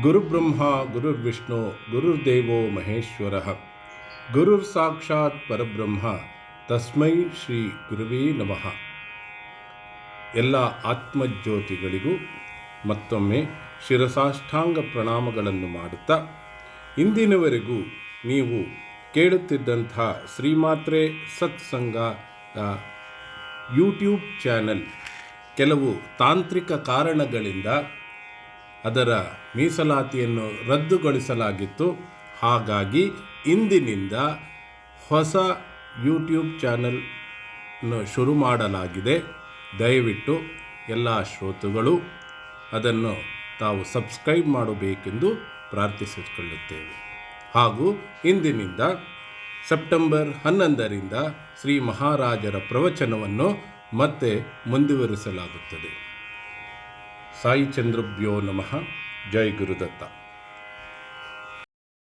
ಗುರುಬ್ರಹ್ಮ ಗುರುರ್ವಿಷ್ಣು ಗುರುರ್ದೇವೋ ಮಹೇಶ್ವರ ಗುರುರ್ ಸಾಕ್ಷಾತ್ ಪರಬ್ರಹ್ಮ ತಸ್ಮೈ ಶ್ರೀ ಗುರುವೇ ನಮಃ. ಎಲ್ಲ ಆತ್ಮಜ್ಯೋತಿಗಳಿಗೂ ಮತ್ತೊಮ್ಮೆ ಶಿರಸಾಷ್ಟಾಂಗ ಪ್ರಣಾಮಗಳನ್ನು ಮಾಡುತ್ತಾ, ಇಂದಿನವರೆಗೂ ನೀವು ಕೇಳುತ್ತಿದ್ದಂಥ ಶ್ರೀಮಾತ್ರೆ ಸತ್ಸಂಗ ಯೂಟ್ಯೂಬ್ ಚಾನಲ್ ಕೆಲವು ತಾಂತ್ರಿಕ ಕಾರಣಗಳಿಂದ ಅದರ ಮೀಸಲಾತಿಯನ್ನು ರದ್ದುಗೊಳಿಸಲಾಗಿತ್ತು. ಹಾಗಾಗಿ ಇಂದಿನಿಂದ ಹೊಸ ಯೂಟ್ಯೂಬ್ ಚಾನಲ್ನ ಶುರು ಮಾಡಲಾಗಿದೆ. ದಯವಿಟ್ಟು ಎಲ್ಲ ಶ್ರೋತೃಗಳು ಅದನ್ನು ತಾವು ಸಬ್ಸ್ಕ್ರೈಬ್ ಮಾಡಬೇಕೆಂದು ಪ್ರಾರ್ಥಿಸಿಕೊಳ್ಳುತ್ತೇವೆ. ಹಾಗೂ ಇಂದಿನಿಂದ ಸೆಪ್ಟೆಂಬರ್ 11ರಿಂದ ಶ್ರೀ ಮಹಾರಾಜರ ಪ್ರವಚನವನ್ನು ಮತ್ತೆ ಮುಂದುವರಿಸಲಾಗುತ್ತದೆ. ಸಾಯಿ ಚಂದ್ರಭ್ಯೋ ನಮಃ. ಜೈ ಗುರುದತ್ತ.